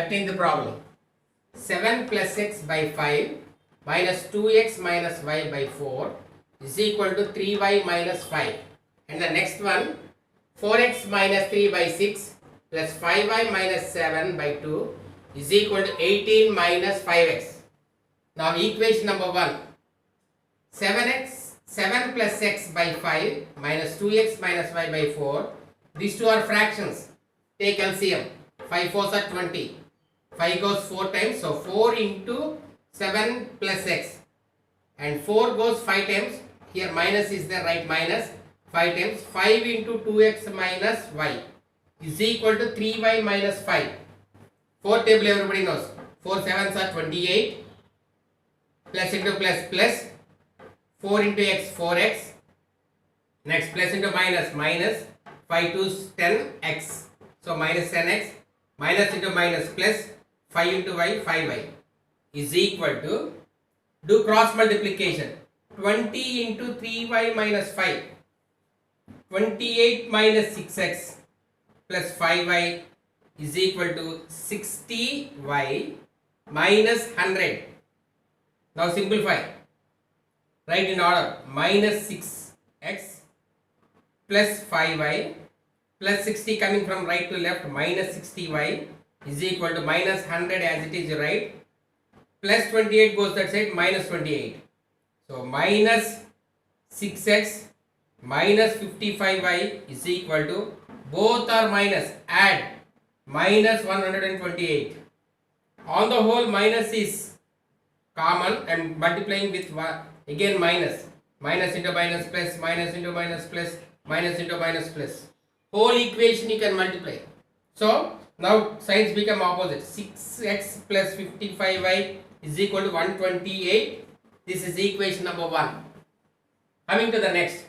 13th problem. 7 plus x by 5 minus 2x minus y by 4 is equal to 3y minus 5. And the next one, 4x minus 3 by 6 plus 5y minus 7 by 2 is equal to 18 minus 5x. Now equation number 1, 7 plus x by 5 minus 2x minus y by 4. These two are fractions. Take LCM. 5 4s are 20. 5 goes 4 times. So 4 into 7 plus x. And 4 goes 5 times. Here minus is there, right? Minus 5 times. 5 into 2x minus y is equal to 3y minus 5. 4 table everybody knows. 4 7s are 28. Plus into plus plus. 4 into x 4x. Next plus into minus minus. 5 2's 10x. So minus 10x. Minus into minus plus 5 into y 5y is equal to, do cross multiplication, 20 into 3y minus 5, 28 minus 6x plus 5y is equal to 60y minus 100. Now simplify, write in order, minus 6x plus 5y plus 60 coming from right to left, minus 60y is equal to minus 100 as it is, right? Plus 28 goes that side, minus 28. So minus 6x minus 55y is equal to, both are minus, add, minus 128. On the whole, minus is common and multiplying with again minus. Minus into minus plus, minus into minus plus, minus into minus plus. Whole equation you can multiply. So now signs become opposite. 6x plus 55y is equal to 128. This is equation number 1. Coming to the next.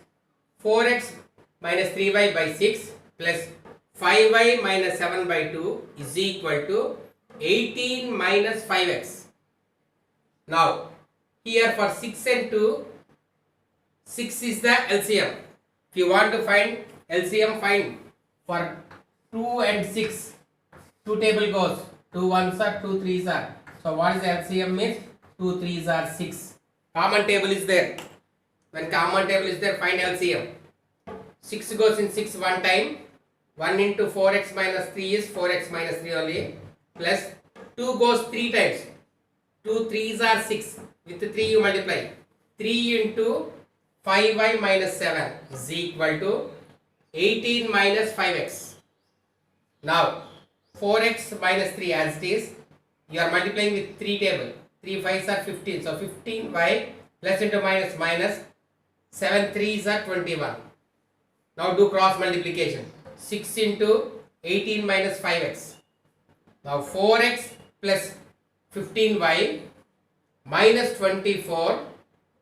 4x minus 3y by 6 plus 5y minus 7 by 2 is equal to 18 minus 5x. Now here for 6 and 2, 6 is the LCM. If you want to find LCM, find for 2 and 6. 2 table goes, 2 1s are, 2 3s are. So what is LCM means? 2 3s are 6. Common table is there. When common table is there, find LCM. 6 goes in 6 one time. 1 into 4x minus 3 is 4x minus 3 only. Plus 2 goes 3 times. 2 3s are 6. With 3 you multiply. 3 into 5y minus 7 is equal to 18 minus 5x. Now 4x minus 3 as it is, you are multiplying with 3 table. 3 5s are 15. So 15y plus into minus minus 7 3s are 21. Now do cross multiplication. 6 into 18 minus 5x. Now 4x plus 15y minus 24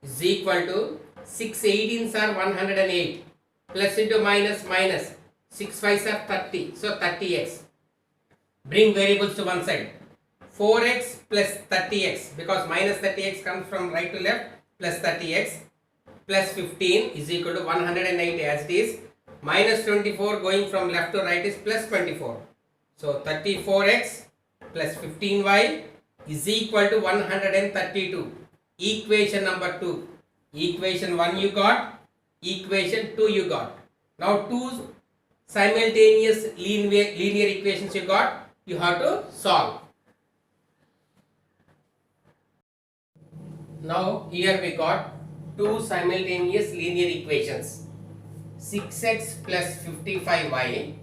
is equal to 6 18s are 108. Plus into minus minus 6 5s are 30. So 30x. Bring variables to one side. 4x plus 30x, because minus 30x comes from right to left, plus 30x plus 15 is equal to 108 as it is. Minus 24 going from left to right is plus 24. So 34x plus 15y is equal to 132. Equation number 2. Equation 1 you got, equation 2 you got. Now 2 simultaneous linear equations you got, you have to solve. Now here we got 2 simultaneous linear equations. 6x plus 55y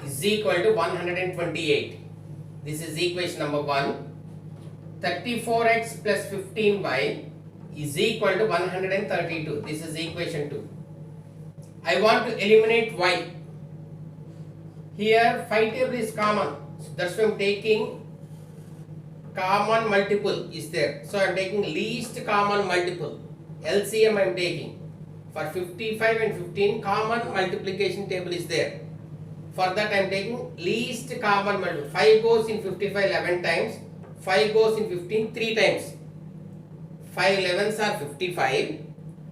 is equal to 128. This is equation number 1. 34x plus 15y is equal to 132. This is equation 2. I want to eliminate y. Here 5 table is common. So that's why I am taking common multiple is there. So I am taking least common multiple. LCM I am taking. For 55 and 15 common multiplication table is there. For that I am taking least common multiple. 5 goes in 55 11 times. 5 goes in 15 3 times. 5 11s are 55.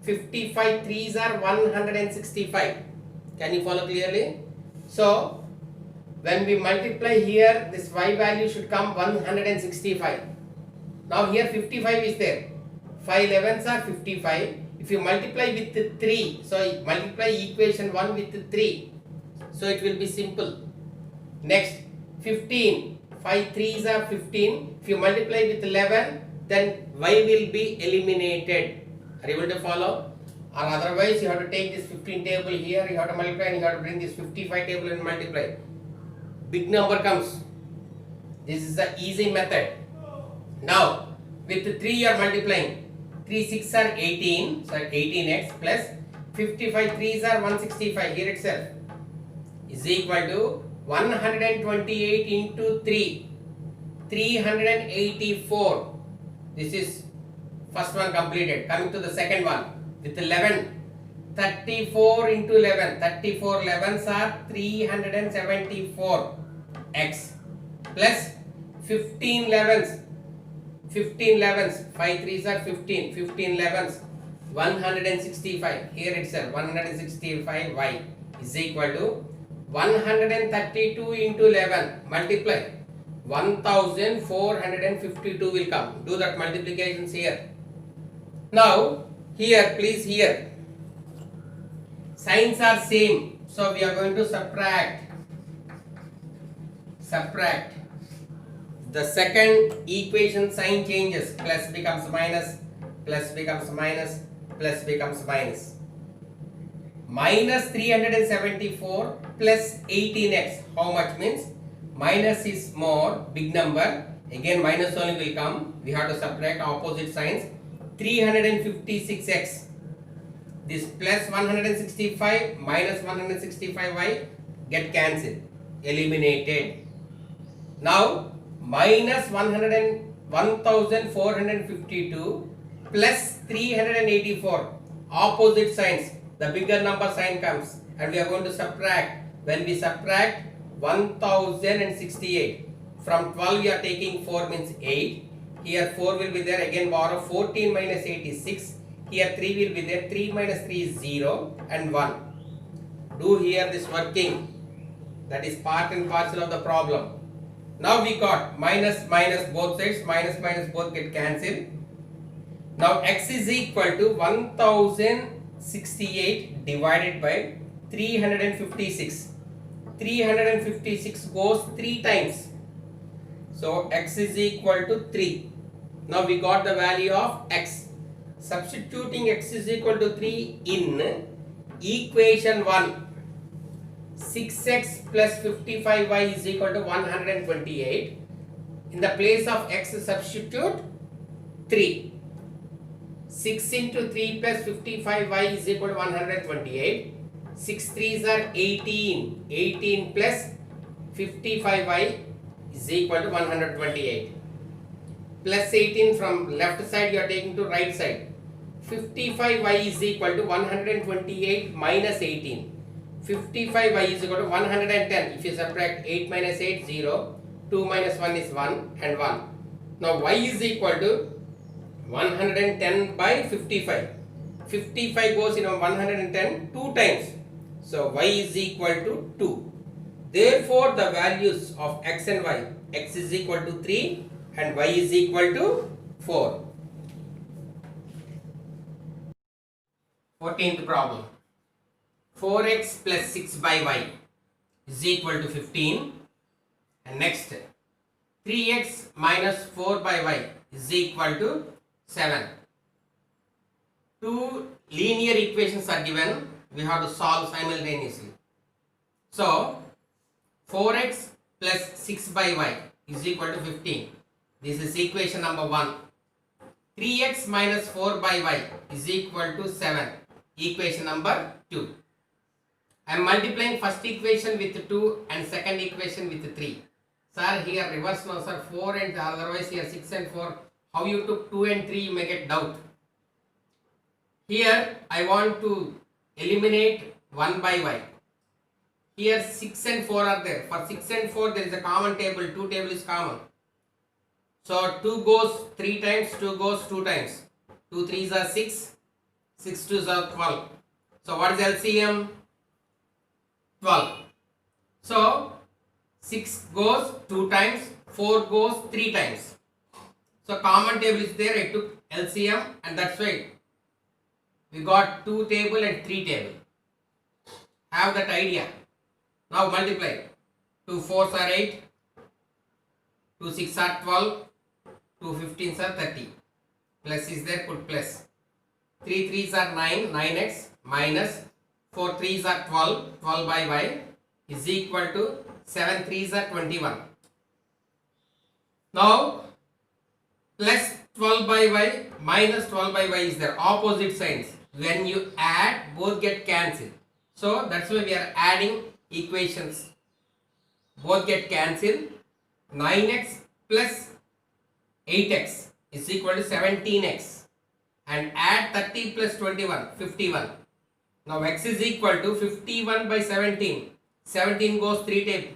55 3s are 165. Can you follow clearly? So When we multiply here, this y value should come 165. Now here 55 is there. 5 11s are 55. If you multiply with 3, so multiply equation 1 with 3. So it will be simple. Next 15. 5 3s are 15. If you multiply with 11, then y will be eliminated. Are you able to follow? Or otherwise you have to take this 15 table here, you have to multiply and you have to bring this 55 table and multiply. Big number comes. This is the easy method. Now with 3 you are multiplying. 3 6 are 18, so 18x plus 55 3s are 165 here itself is equal to 128 into 3, 384. This is first one completed. Coming to the second one with 11, 34 into 11, 34 11s are 374 x plus 15 11s, 15 11s, 5 3s are 15, 15 11s 165 here itself 165 y is equal to 132 into 11 multiply 1452 will come. Do that multiplications here. Now here please here signs are same, so we are going to subtract the second equation sign changes, plus becomes minus, plus becomes minus, plus becomes minus. Minus 374 plus 18x, how much means? Minus is more, big number, again minus only will come, we have to subtract opposite signs. 356x, this plus 165 minus 165y get cancelled, eliminated. Now minus 1452 plus 384, opposite signs, the bigger number sign comes and we are going to subtract. When we subtract 1068 from 12 we are taking 4 means 8, here 4 will be there, again borrow 14 minus 8 is 6, here 3 will be there, 3 minus 3 is 0 and 1. Do here this working, that is part and parcel of the problem. Now we got minus minus both sides, minus minus both get cancelled. Now x is equal to 1068 divided by 356. 356 goes 3 times. So x is equal to 3. Now we got the value of x. Substituting x is equal to 3 in equation 1. 6x plus 55y is equal to 128. In the place of x substitute 3. 6 into 3 plus 55y is equal to 128. 6 3s are 18. 18 plus 55y is equal to 128. Plus 18 from left side you are taking to right side. 55y is equal to 128 minus 18. 55y is equal to 110. If you subtract 8 minus 8, 0. 2 minus 1 is 1 and 1. Now y is equal to 110 by 55. 55 goes in 110 2 times. So y is equal to 2. Therefore the values of x and y, x is equal to 3 and y is equal to 4. 14th problem. 4x plus 6 by y is equal to 15. And next 3x minus 4 by y is equal to 7. Two linear equations are given. We have to solve simultaneously. So 4x plus 6 by y is equal to 15. This is equation number 1. 3x minus 4 by y is equal to 7. Equation number 2. I am multiplying first equation with 2 and second equation with 3. Sir, here reverse now, sir. 4 and otherwise here 6 and 4. How you took 2 and 3, you may get doubt. Here I want to eliminate 1 by y. Here 6 and 4 are there. For 6 and 4 there is a common table. 2 table is common. So 2 goes 3 times, 2 goes 2 times. 2 3s are 6, 6 2s are 12. So what is LCM? 12. So goes 2 times, 4 goes 3 times. So common table is there. I took LCM, and that's why we got 2 table and 3 table. Have that idea. Now multiply. 2 4s are 8, 2 6 are 12, 2 15s are 30. Plus is there, put plus. 3 3s are 9, 9x minus 4 3s are 12, 12 by y is equal to 7 3s are 21. Now plus 12 by y minus 12 by y is there, opposite signs. When you add, both get cancelled. So that's why we are adding equations. Both get cancelled. 9x plus 8x is equal to 17x, and add 30 plus 21, 51. Now x is equal to 51 by 17. 17 goes 3 table.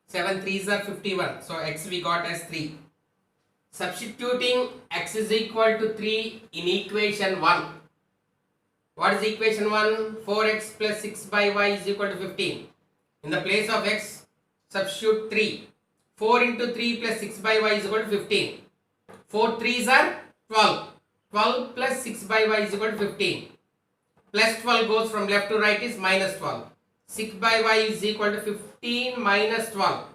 7 3s are 51. So x we got as 3. Substituting x is equal to 3 in equation 1. What is equation 1? 4x plus 6 by y is equal to 15. In the place of x, substitute 3. 4 into 3 plus 6 by y is equal to 15. 4 3s are 12. 12 plus 6 by y is equal to 15. Plus 12 goes from left to right is minus 12. 6 by y is equal to 15 minus 12.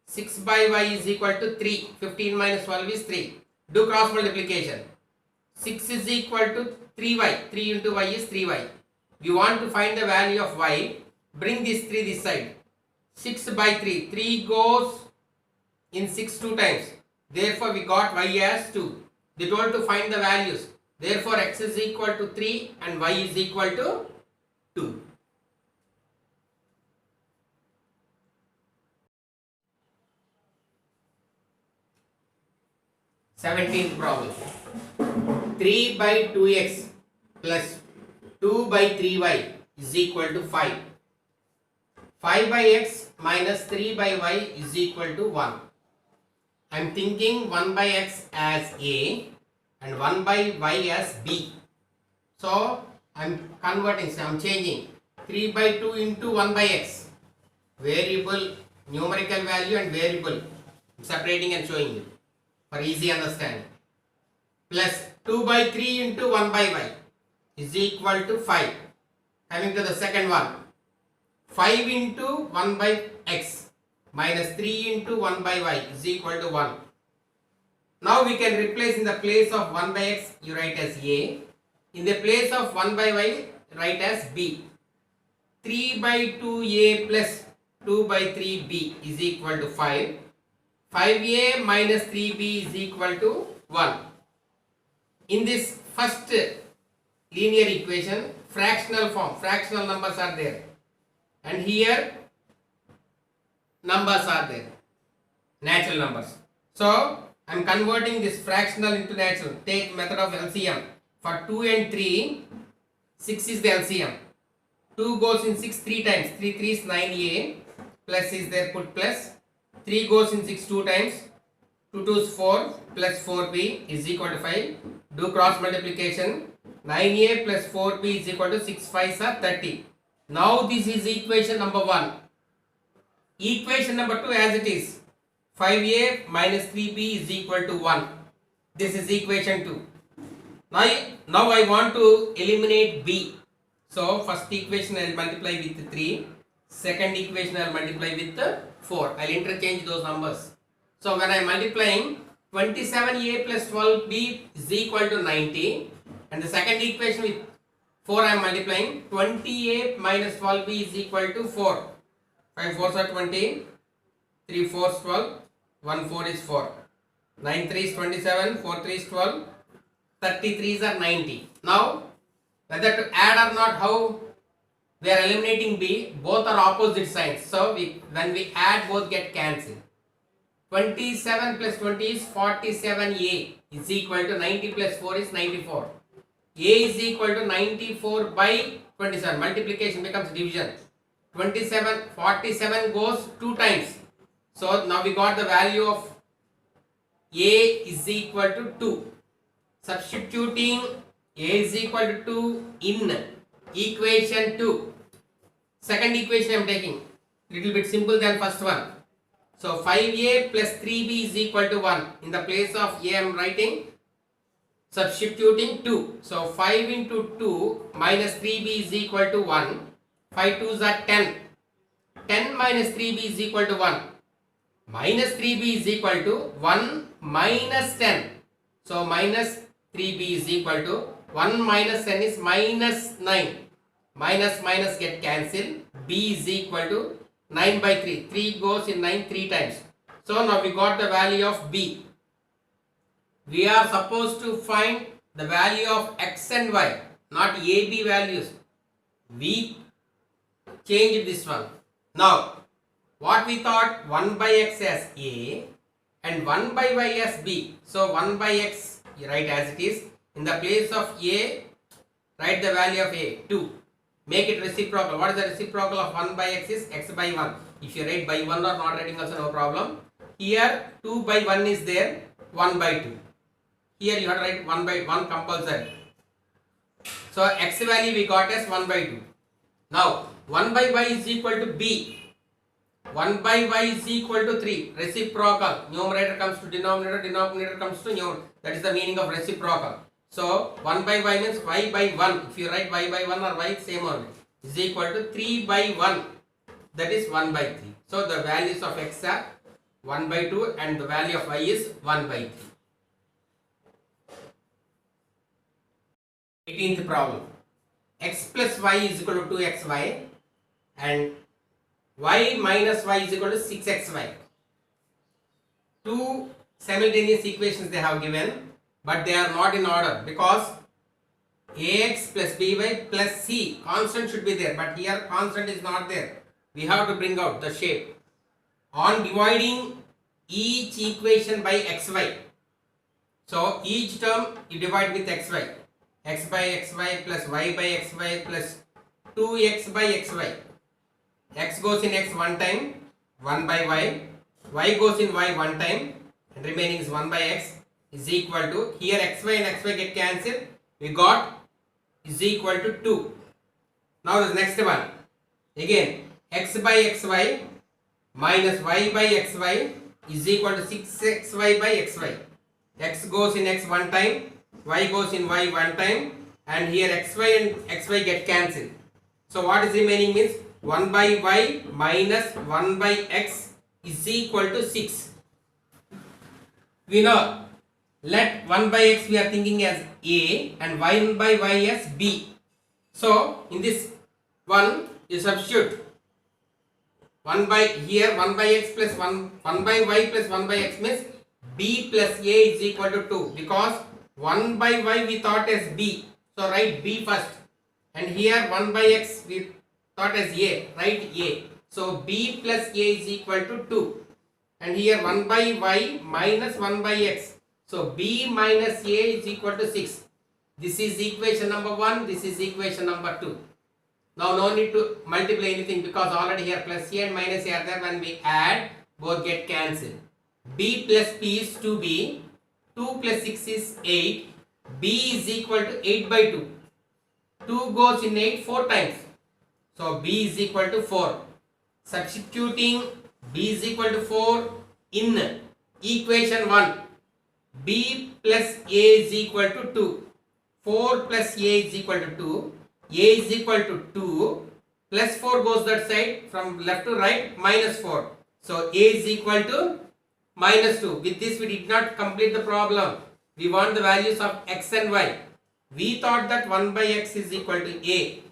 6 by y is equal to 3. 15 minus 12 is 3. Do cross multiplication. 6 is equal to 3y. 3 into y is 3y. You want to find the value of y. Bring this 3 this side. 6 by 3. 3 goes in 6 2 times. Therefore, we got y as 2. They told to find the values. Therefore, x is equal to 3 and y is equal to 2. Seventeenth problem. 3 by 2x plus 2 by 3y is equal to 5. 5 by x minus 3 by y is equal to 1. I am thinking 1 by x as a and 1 by y as b. So I am converting, so I am changing 3 by 2 into 1 by x. Variable, numerical value and variable. Separating and showing you for easy understanding. Plus 2 by 3 into 1 by y is equal to 5. Coming to the second one. 5 into 1 by x minus 3 into 1 by y is equal to 1. Now we can replace in the place of 1 by x, you write as a. In the place of 1 by y, write as b. 3 by 2a plus 2 by 3b is equal to 5. 5a minus 3b is equal to 1. In this first linear equation, fractional form, fractional numbers are there. And here, numbers are there, natural numbers. So, I am converting this fractional into natural. Take method of LCM. For 2 and 3, 6 is the LCM. 2 goes in 6 3 times. 3 3 is 9a. Plus is there, put plus. 3 goes in 6 2 times. 2 2 is 4 plus 4b is equal to 5. Do cross multiplication. 9a plus 4b is equal to 6 5s are 30. Now this is equation number 1. Equation number 2 as it is. 5a minus 3b is equal to 1. This is equation 2. Now I want to eliminate b. So first equation I will multiply with 3. Second equation I will multiply with 4. I will interchange those numbers. So when I am multiplying, 27a plus 12b is equal to 90. And the second equation with 4 I am multiplying. 28 minus 12b is equal to 4. 5 4s are 20. 3 4s 12. 1 4 is 4. 9 3 is 27. 4 3 is 12. 33s are 90. Now whether to add or not, how we are eliminating b, both are opposite signs. So when we add, both get cancelled. 27 plus 20 is 47a is equal to 90 plus 4 is 94. A is equal to 94 by 27. Multiplication becomes division. 47 goes 2 times. So now we got the value of a is equal to 2. Substituting a is equal to 2 in equation 2. Second equation I am taking. Little bit simple than first one. So 5a plus 3b is equal to 1. In the place of a I am writing substituting 2. So 5 into 2 minus 3b is equal to 1. 5 2s are 10. 10 minus 3b is equal to 1. Minus 3b is equal to 1 minus 10. So minus 3b is equal to 1 minus 10 is minus 9. Minus minus get cancelled. B is equal to 9 by 3. 3 goes in 9 3 times. So now we got the value of B. We are supposed to find the value of x and y, not a, b values. We changed this one. Now, what we thought 1 by x as a and 1 by y as b. So 1 by x, you write as it is. In the place of a, write the value of a, 2. Make it reciprocal. What is the reciprocal of 1 by x is x by 1. If you write by 1 or not writing also no problem. Here 2 by 1 is there, 1 by 2. Here you have to write 1 by 1 compulsory. So x value we got as 1 by 2. Now 1 by y is equal to b. 1 by y is equal to 3. Reciprocal. Numerator comes to denominator, denominator comes to numerator. That is the meaning of reciprocal. So 1 by y means y by 1. If you write y by 1 or y, same only. Is equal to 3 by 1. That is 1 by 3. So the values of x are 1 by 2 and the value of y is 1 by 3. 18th problem. X plus y is equal to 2xy and y minus y is equal to 6xy. Two simultaneous equations they have given, but they are not in order because ax plus by plus c constant should be there, but here constant is not there. We have to bring out the shape. On dividing each equation by xy, so each term you divide with xy. X by xy plus y by xy plus 2x by xy. X goes in x one time, 1 by y goes in y one time, and remaining is 1 by x is equal to, here xy and xy get cancelled, we got is equal to 2. Now the next one, again x by xy minus y by xy is equal to 6xy by xy. X goes in x one time, y goes in y one time, and here xy and xy get cancelled. So what is remaining means 1 by y minus 1 by x is equal to 6. We know, let 1 by x we are thinking as a and 1 by y as b. So in this one you substitute 1 by here 1 by x plus 1 by y plus 1 by x means b plus a is equal to 2 because 1 by y we thought as b. So write b first, and here 1 by x we thought as a, write a. So b plus a is equal to 2, and here 1 by y minus 1 by x. So b minus a is equal to 6. This is equation number 1, this is equation number 2. Now no need to multiply anything because already here plus a and minus a are there. When we add, both get cancelled. B plus p is 2b, 2 plus 6 is 8, b is equal to 8 by 2. 2 goes in 8 4 times. So b is equal to 4. Substituting b is equal to 4 in equation 1. b plus a is equal to 2. 4 plus a is equal to 2. A is equal to 2. Plus 4 goes that side from left to right, minus 4. So a is equal to minus 2. With this we did not complete the problem. We want the values of x and y. We thought that 1 by x is equal to a.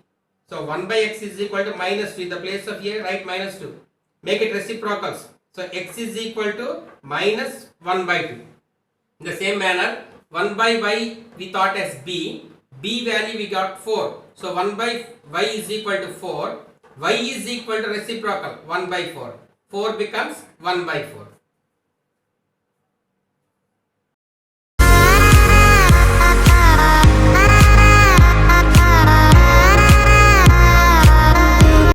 So 1 by x is equal to minus 2. In the place of a, write minus 2. Make it reciprocals. So x is equal to minus 1 by 2. In the same manner, 1 by y we thought as b. B value we got 4. So 1 by y is equal to 4. Y is equal to reciprocal 1 by 4. 4 becomes 1 by 4.